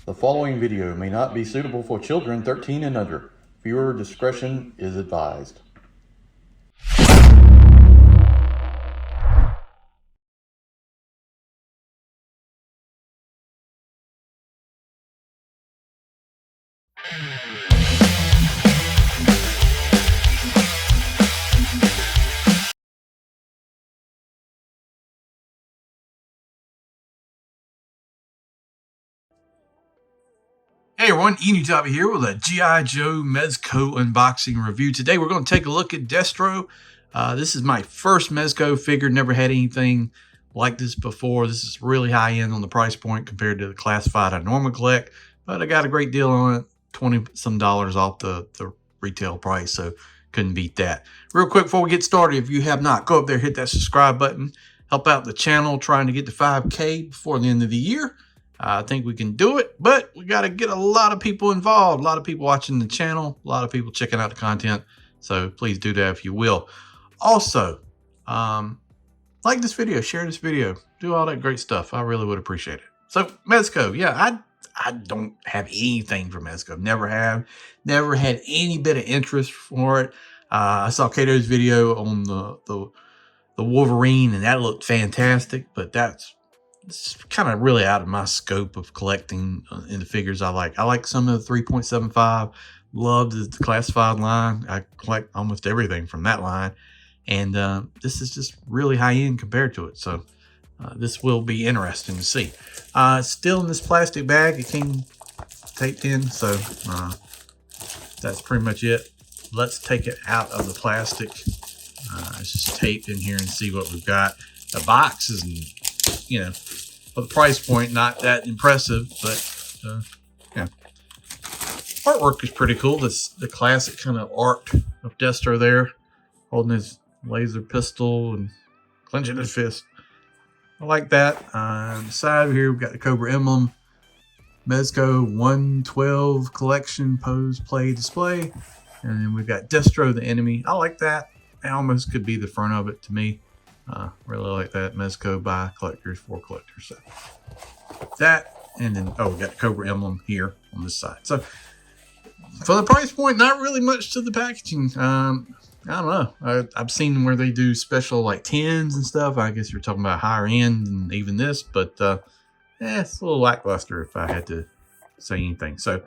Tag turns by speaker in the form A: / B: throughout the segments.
A: The following video may not be suitable for children 13 and under. Viewer discretion is advised.
B: Hey everyone, Enewtabie here with a G.I. Joe Mezco unboxing review. Today we're going to take a look at Destro. This is my first Mezco figure. Never had anything like this before. This is really high end on the price point compared to the classified I normally collect. But I got a great deal on it, $20 some off the retail price, so couldn't beat that. Real quick before we get started, if you have not, go up there, hit that subscribe button. Help out the channel trying to get to 5K before the end of the year. I think we can do it, but we got to get a lot of people involved, a lot of people watching the channel, a lot of people checking out the content. So please do that if you will. Also, like this video, share this video, do all that great stuff. I really would appreciate it. So Mezco, yeah, I don't have anything for Mezco. Never have, never had any bit of interest for it. I saw Kato's video on the Wolverine, and that looked fantastic, but it's kind of really out of my scope of collecting in the figures I like. I like some of the 3.75. Love the classified line. I collect almost everything from that line. And this is just really high end compared to it. So this will be interesting to see. Still in this plastic bag. It came taped in. So that's pretty much it. Let's take it out of the plastic. It's just taped in here and see what we've got. The box is, you know, for the price point, not that impressive, but yeah. Artwork is pretty cool. The classic kind of art of Destro there, holding his laser pistol and clenching his fist. I like that. On the side here, we've got the Cobra emblem, Mezco 112 collection pose play display, and then we've got Destro the enemy. I like that. It almost could be the front of it to me. Really like that. Mezco by collectors for collectors. So that, and then we got the Cobra emblem here on this side. So for the price point, not really much to the packaging. I don't know. I've seen where they do special like 10s and stuff. I guess you're talking about higher end than even this, but it's a little lackluster if I had to say anything. So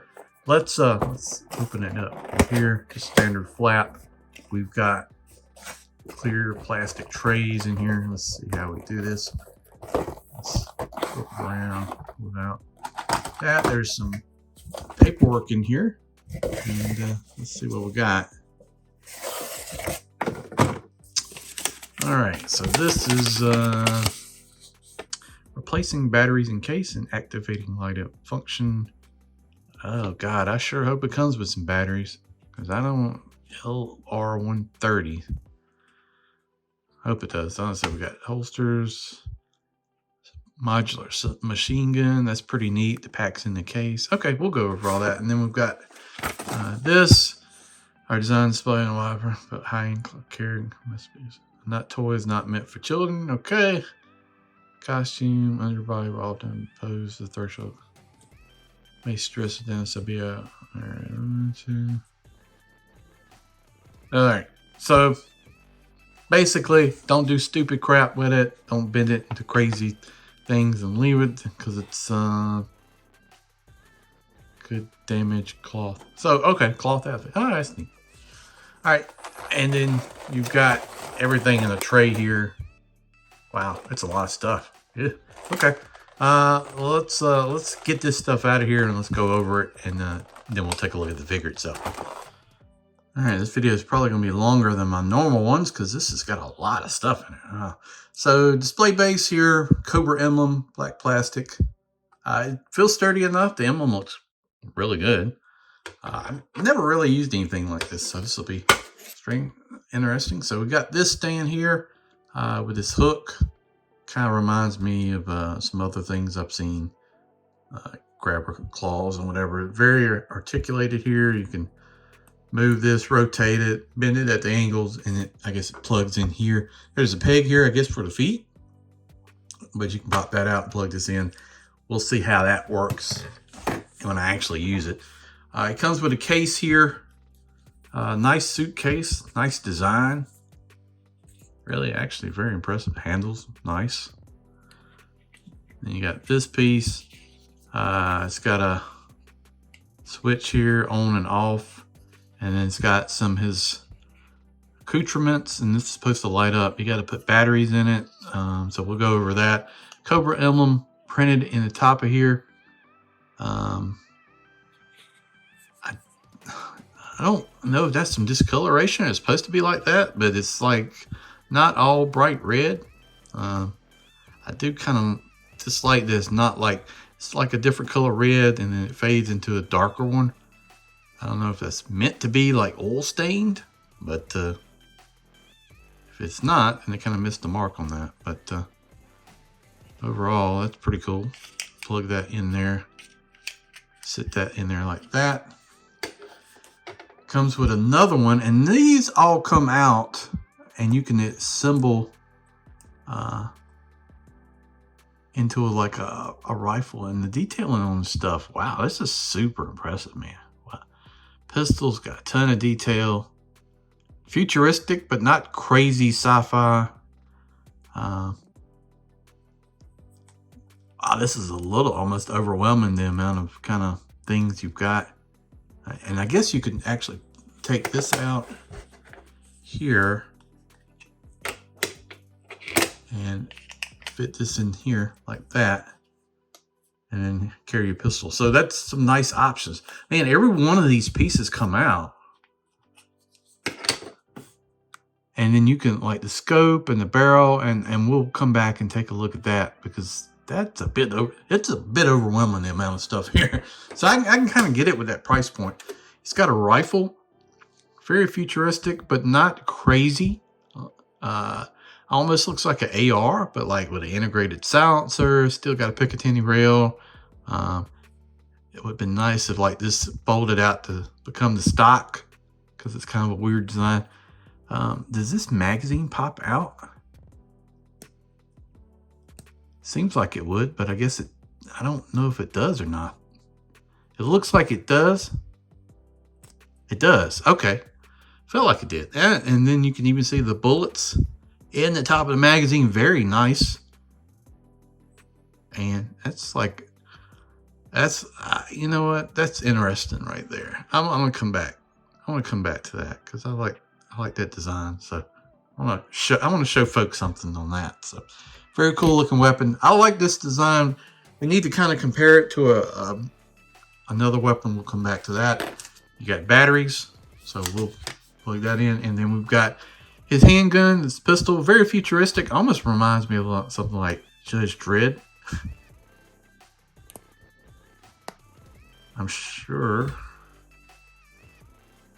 B: let's open it up here. Just standard flap. We've got clear plastic trays in here. Let's see how we do this. Let's flip around without that. There's some paperwork in here, and let's see what we got. All right, so this is replacing batteries in case and activating light up function. Oh God, I sure hope it comes with some batteries, because I don't LR130. Hope it does. So we got holsters, modular machine gun. That's pretty neat. The pack's in the case. Okay, we'll go over all that. And then we've got this, our design display and whatever, but high-end carrying messages. Not toys, not meant for children. Okay. Costume, underbody, all done, pose, the threshold. May stress it down, so be out. All right, 1, 2. All right, so basically, don't do stupid crap with it. Don't bend it into crazy things and leave it, because it's good damage cloth. So, okay, cloth outfit. Oh, that's neat. All right, and then you've got everything in a tray here. Wow, that's a lot of stuff. Yeah. Okay. Let's get this stuff out of here and let's go over it, and then we'll take a look at the figure itself. All right, this video is probably going to be longer than my normal ones because this has got a lot of stuff in it. So display base here, Cobra emblem, black plastic. It feels sturdy enough. The emblem looks really good. I've never really used anything like this, so this will be interesting. So we got this stand here with this hook. Kind of reminds me of some other things I've seen. Grabber claws and whatever. Very articulated here. You can move this, rotate it, bend it at the angles, and I guess it plugs in here. There's a peg here, I guess, for the feet, but you can pop that out and plug this in. We'll see how that works when I actually use it. It comes with a case here. Nice suitcase, nice design. Really, actually very impressive. Handles, nice. Then you got this piece. It's got a switch here, on and off. And then it's got his accoutrements, and this is supposed to light up. You got to put batteries in it. So we'll go over that. Cobra emblem printed in the top of here. I don't know if that's some discoloration. It's supposed to be like that, but it's like not all bright red. I do kind of dislike this. Not like it's like a different color red, and then it fades into a darker one. I don't know if that's meant to be like oil stained, but if it's not, then it kind of missed the mark on that. But overall, that's pretty cool. Plug that in there. Sit that in there like that. Comes with another one, and these all come out, and you can assemble into like a rifle. And the detailing on this stuff, wow, this is super impressive, man. Wow. Pistol's got a ton of detail. Futuristic, but not crazy sci-fi. Wow, this is a little almost overwhelming, the amount of kind of things you've got. And I guess you can actually take this out here and fit this in here like that, and then carry your pistol. So that's some nice options. Man, every one of these pieces come out. And then you can like the scope and the barrel, and we'll come back and take a look at that, because that's it's a bit overwhelming, the amount of stuff here. So I can kind of get it with that price point. It's got a rifle, very futuristic, but not crazy. Almost looks like an AR, but like with an integrated silencer. Still got a Picatinny rail. It would have been nice if like this folded out to become the stock, because it's kind of a weird design. Does this magazine pop out? Seems like it would, but I guess I don't know if it does or not. It looks like it does. It does. Okay. Felt like it did. And then you can even see the bullets in the top of the magazine. Very nice. And that's like, you know what? That's interesting right there. I'm going to come back. I want to come back to that, because I like that design. So I want to show folks something on that. So very cool looking weapon. I like this design. We need to kind of compare it to another weapon. We'll come back to that. You got batteries, so we'll plug that in. And then we've got his handgun, this pistol, very futuristic. Almost reminds me of something like Judge Dredd. I'm sure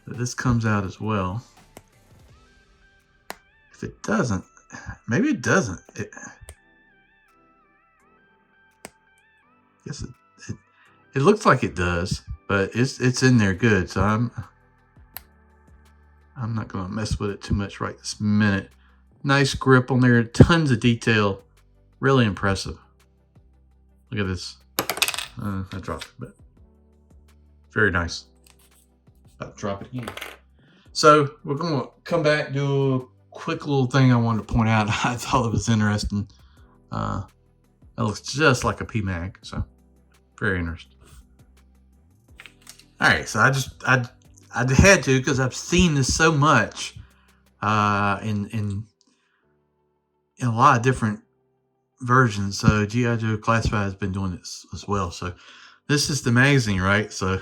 B: that this comes out as well. If it doesn't, maybe it doesn't. Guess it looks like it does, but it's in there good. So I'm not gonna mess with it too much right this minute. Nice grip on there, tons of detail, really impressive. Look at this. I dropped it, but very nice. About to drop it again. So we're gonna come back, do a quick little thing I wanted to point out. I thought it was interesting. It looks just like a PMag, so very interesting. All right, so I had to, because I've seen this so much in a lot of different versions. So G.I. Joe Classified has been doing this as well. So this is the magazine, right? So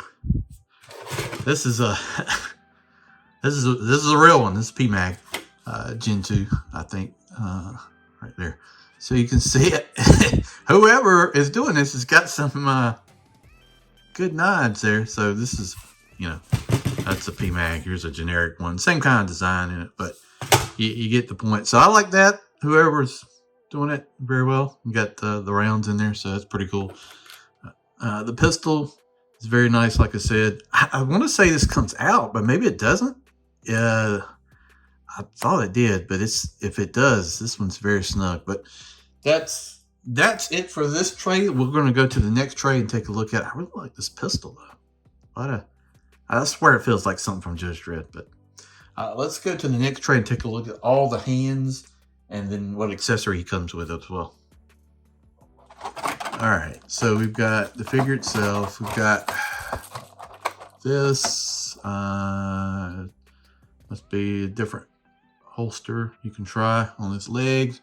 B: this is a this is a real one. This is PMag Gen 2, I think, right there. So you can see it. Whoever is doing this has got some good nods there. So this is, that's a PMag. Here's a generic one. Same kind of design in it, but you get the point. So I like that. Whoever's doing it very well. You got the rounds in there, so that's pretty cool. The pistol is very nice, like I said. I want to say this comes out, but maybe it doesn't. I thought it did, but if it does, this one's very snug. But that's that's it for this tray. We're going to go to the next tray and take a look at it. I really like this pistol, though. I swear it feels like something from Judge Dredd. But let's go to the next tray and take a look at all the hands and then what accessory he comes with as well. All right, so we've got the figure itself. We've got this. Must be a different holster you can try on this leg.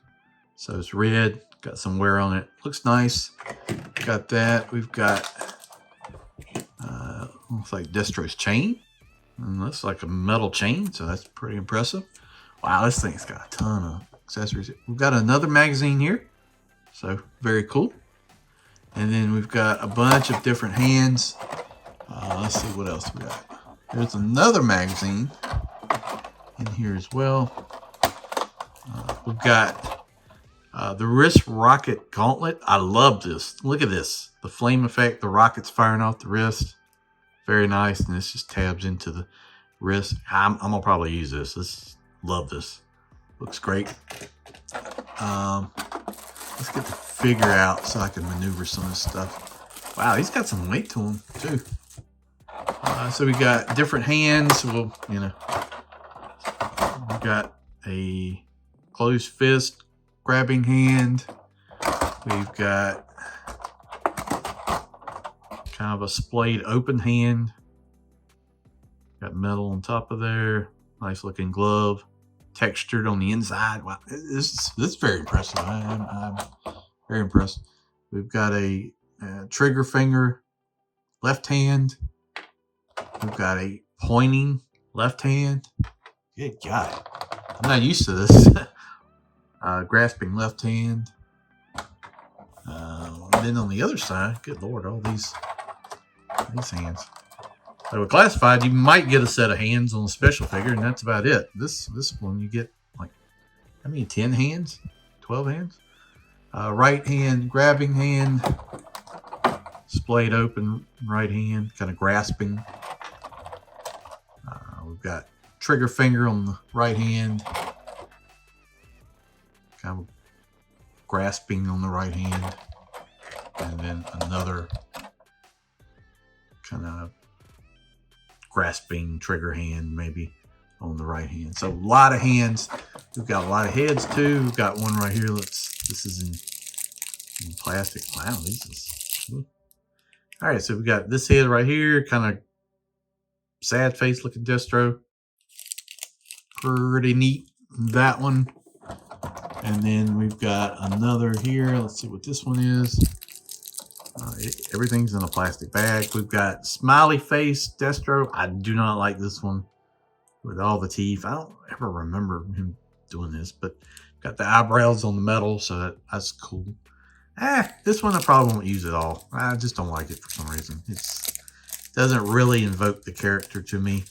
B: So it's red, got some wear on it. Looks nice. Got that. We've got looks like Destro's chain. And looks like a metal chain, so that's pretty impressive. Wow, this thing's got a ton of accessories. We've got another magazine here, so very cool. And then we've got a bunch of different hands. Let's see what else we got. There's another magazine in here as well. We've got the wrist rocket gauntlet. I love this. Look at this. The flame effect, the rockets firing off the wrist. Very nice. And this just tabs into the wrist. I'm going to probably use this. Love this. Looks great. Let's get the figure out so I can maneuver some of this stuff. Wow, he's got some weight to him too. So we got different hands. Well, you know, we got a closed fist grabbing hand. We've got kind of a splayed open hand. Got metal on top of there. Nice looking glove. Textured on the inside. Wow, this is very impressive. I'm very impressed. We've got a trigger finger left hand. We've got a pointing left hand. Good God. I'm not used to this. Grasping left hand. And then on the other side, good Lord, all these hands. So with classified, you might get a set of hands on a special figure, and that's about it. This one you get like, how many? 10 hands? 12 hands? Right hand, grabbing hand, splayed open right hand, kind of grasping. We've got trigger finger on the right hand, kind of grasping on the right hand, and then another kind of grasping trigger hand maybe on the right hand. So a lot of hands. We've got a lot of heads too. We've got one right here. This is in plastic. Wow, this is cool. All right, so we got this head right here, kind of sad face looking Destro. Pretty neat, that one. And then we've got another here. Let's see what this one is. Everything's in a plastic bag. We've got smiley face Destro. I do not like this one with all the teeth. I don't ever remember him doing this, but got the eyebrows on the metal, so that's cool. This one I probably won't use at all. I just don't like it for some reason. It doesn't really invoke the character to me.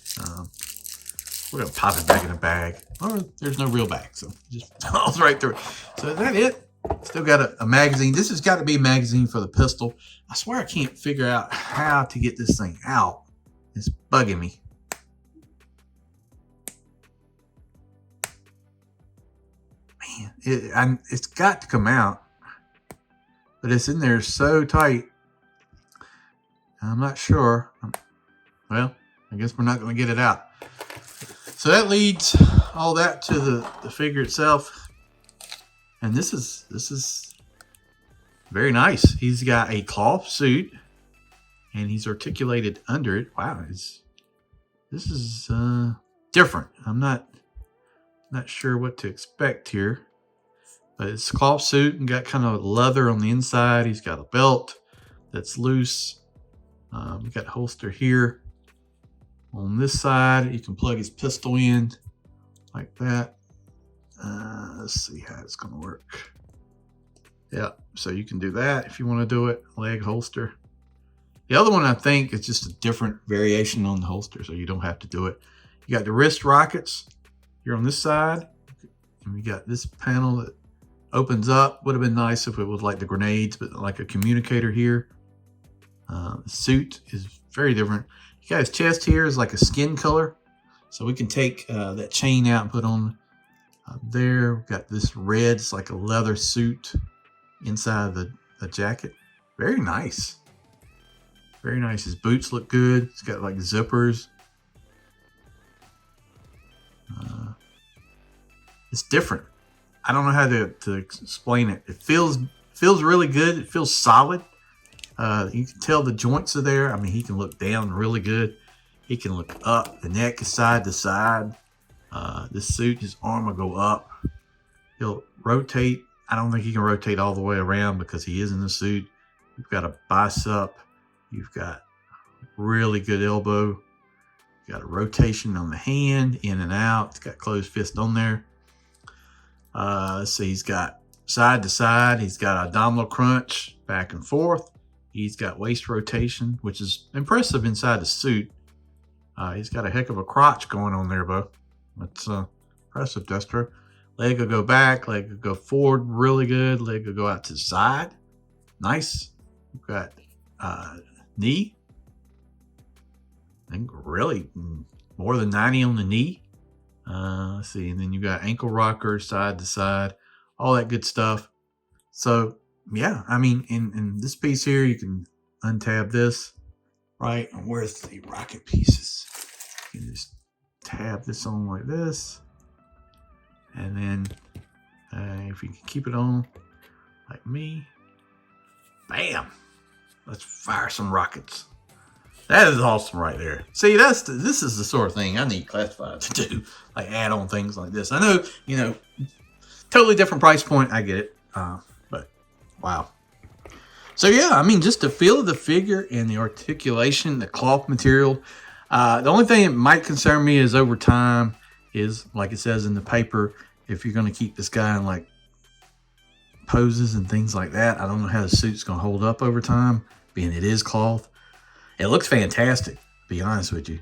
B: We're gonna pop it back in a bag. Oh, there's no real bag, so just falls right through. So is that it? Still got a magazine. This has got to be a magazine for the pistol. I swear I can't figure out how to get this thing out. It's bugging me. Man, it's got to come out. But it's in there so tight. I'm not sure. Well, I guess we're not going to get it out. So that leads all that to the figure itself. And this is very nice. He's got a cloth suit, and he's articulated under it. Wow, this is different. I'm not sure what to expect here, but it's a cloth suit and got kind of leather on the inside. He's got a belt that's loose. We got a holster here. On this side, you can plug his pistol in like that. Let's see how it's going to work. Yeah, so you can do that if you want to do it. Leg holster. The other one, I think, is just a different variation on the holster, so you don't have to do it. You got the wrist rockets here on this side. And we got this panel that opens up. Would have been nice if it was like the grenades, but like a communicator here. The suit is very different. You got his chest here is like a skin color. So we can take that chain out and put on there. We've got this red. It's like a leather suit inside of the jacket. Very nice. Very nice. His boots look good. It's got like zippers. It's different. I don't know how to explain it. It feels really good. It feels solid. You can tell the joints are there. I mean, he can look down really good. He can look up. The neck is side to side. This suit, his arm will go up. He'll rotate. I don't think he can rotate all the way around because he is in the suit. You've got a bicep. You've got really good elbow. You got a rotation on the hand, in and out. It's got closed fist on there. Let's see, he's got side to side. He's got abdominal crunch back and forth. He's got waist rotation, which is impressive inside the suit. He's got a heck of a crotch going on there, Bo. That's impressive, Destro. Leg will go back, leg will go forward really good. Leg will go out to the side. Nice. We've got knee. I think really more than 90 on the knee. Let's see, and then you got ankle rocker, side to side, all that good stuff. So yeah, I mean, in this piece here, you can untab this, right? And where's the rocket pieces? You can just tab this on like this, and then if you can keep it on like me, bam! Let's fire some rockets. That is awesome right there. See, this is the sort of thing I need classified to do, like add on things like this. I know, you know, totally different price point. I get it, but wow. So yeah, I mean, just the feel of the figure and the articulation, the cloth material. The only thing that might concern me is over time is, like it says in the paper, if you're going to keep this guy in like poses and things like that, I don't know how the suit's going to hold up over time, being it is cloth. It looks fantastic, to be honest with you.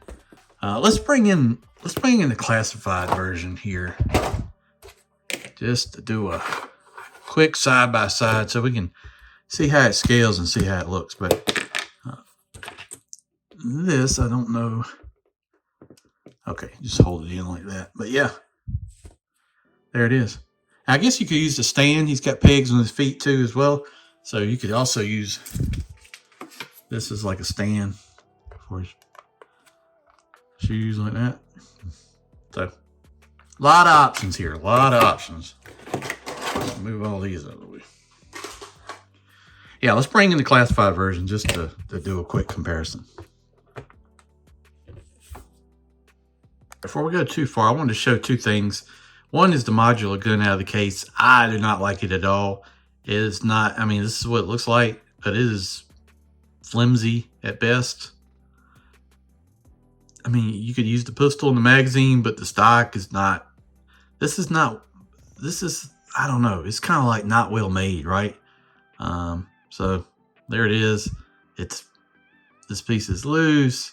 B: Let's bring in the classified version here, just to do a quick side by side so we can see how it scales and see how it looks. But this, I don't know. Okay, just hold it in like that. But yeah, there it is. I guess you could use the stand. He's got pegs on his feet too as well, so you could also use this as like a stand for his shoes like that. So, a lot of options here. A lot of options. Let's move all these out of the way. Yeah, let's bring in the classified version just to do a quick comparison. Before we go too far, I wanted to show two things. One is the modular gun out of the case. I do not like it at all. It is not, I mean, this is what it looks like, but it is flimsy at best. I mean, you could use the pistol in the magazine, but the stock is not, this is, I don't know. It's kind of like not well made, right? So there it is. This piece is loose.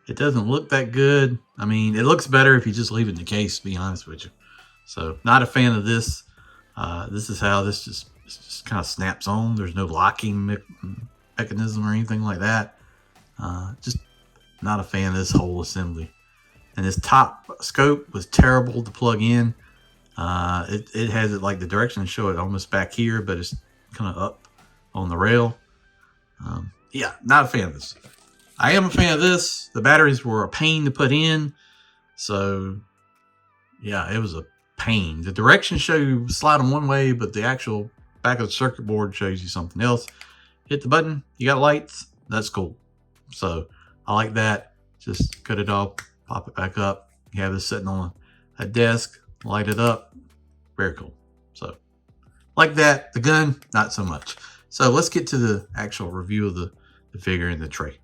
B: It doesn't look that good. I mean, it looks better if you just leave it in the case, to be honest with you. So not a fan of this. This is how this just kind of snaps on. There's no locking mechanism or anything like that. Just not a fan of this whole assembly. And this top scope was terrible to plug in. It has it like the direction to show it almost back here, but it's kind of up on the rail. Yeah, not a fan of this. I am a fan of this. The batteries were a pain to put in. So yeah, it was a pain. The directions show you slide them one way, but the actual back of the circuit board shows you something else. Hit the button, you got lights, that's cool. So I like that. Just cut it off, pop it back up. You have this sitting on a desk, light it up. Very cool. So like that. The gun, not so much. So let's get to the actual review of the figure and the tray.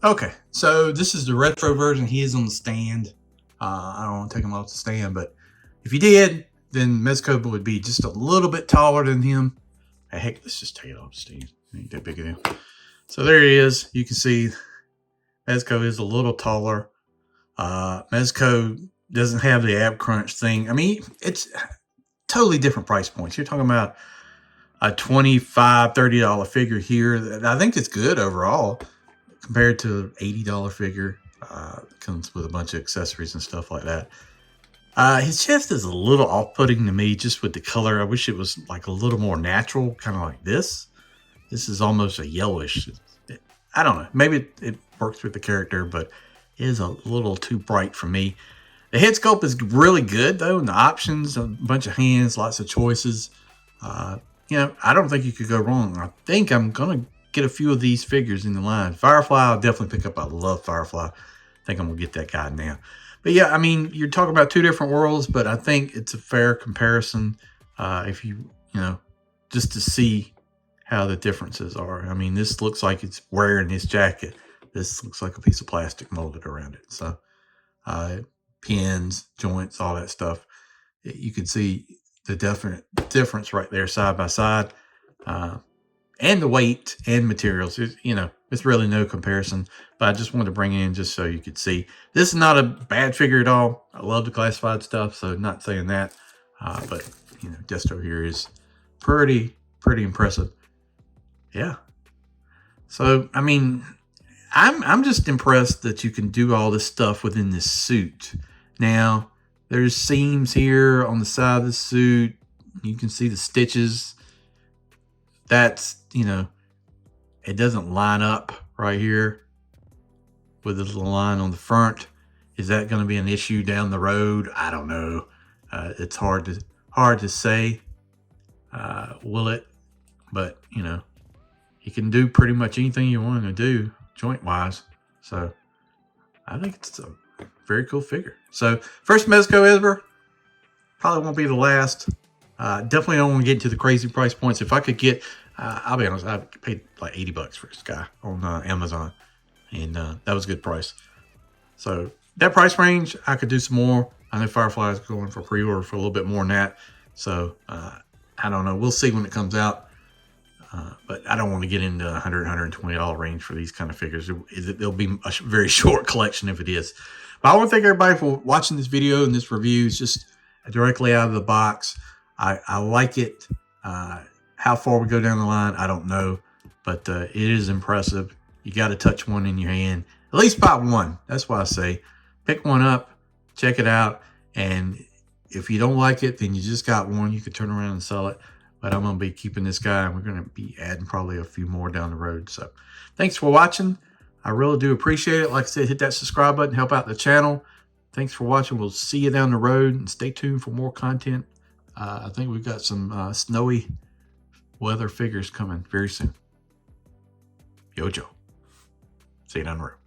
B: Okay, so this is the retro version. He is on the stand. I don't want to take him off the stand, but if you did, then Mezco would be just a little bit taller than him. Heck, let's just take it off the stand. Ain't that big a deal. So there he is. You can see Mezco is a little taller. Mezco doesn't have the ab crunch thing. I mean, it's totally different price points. You're talking about a $25, $30 figure here. I think it's good overall compared to an $80 figure. Comes with a bunch of accessories and stuff like that. His chest is a little off-putting to me just with the color. I wish it was like a little more natural, kind of like this. This is almost a yellowish. I don't know. Maybe it works with the character, but it is a little too bright for me. The head sculpt is really good, though, and the options, a bunch of hands, lots of choices. You know, I don't think you could go wrong. I think I'm going to get a few of these figures in the line. Firefly, I'll definitely pick up. I love Firefly. I think I'm going to get that guy now. But yeah, I mean, you're talking about two different worlds, but I think it's a fair comparison if you know, just to see how the differences are. I mean, this looks like it's wearing his jacket. This looks like a piece of plastic molded around it. So pins, joints, all that stuff. You can see the definite difference right there side by side. And the weight and materials, you know, it's really no comparison. But I just wanted to bring it in just so you could see. This is not a bad figure at all. I love the classified stuff, so not saying that. But, you know, Destro here is pretty impressive. Yeah. So, I mean, I'm just impressed that you can do all this stuff within this suit. Now, there's seams here on the side of the suit. You can see the stitches. That's, you know, it doesn't line up right here with this little line on the front. Is that going to be an issue down the road? I don't know. It's hard to say. Will it? But, you know, you can do pretty much anything you want to do joint wise. So I think it's a very cool figure. So first Mezco ever. Probably won't be the last. Definitely don't want to get into the crazy price points. If I could get, I'll be honest, I paid like $80 for this guy on Amazon. And that was a good price. So that price range, I could do some more. I know Firefly is going for pre-order for a little bit more than that. So I don't know. We'll see when it comes out. But I don't want to get into $100, $120 range for these kind of figures. It'll be a very short collection if it is. But I want to thank everybody for watching this video and this review. It's just directly out of the box. I like it. How far we go down the line, I don't know. But it is impressive. You got to touch one in your hand. At least buy one. That's why I say pick one up, check it out. And if you don't like it, then you just got one. You could turn around and sell it. But I'm going to be keeping this guy, and we're going to be adding probably a few more down the road. So thanks for watching. I really do appreciate it. Like I said, hit that subscribe button, help out the channel. Thanks for watching. We'll see you down the road, and stay tuned for more content. I think we've got some snowy weather figures coming very soon. Yo, Joe. See you down the road.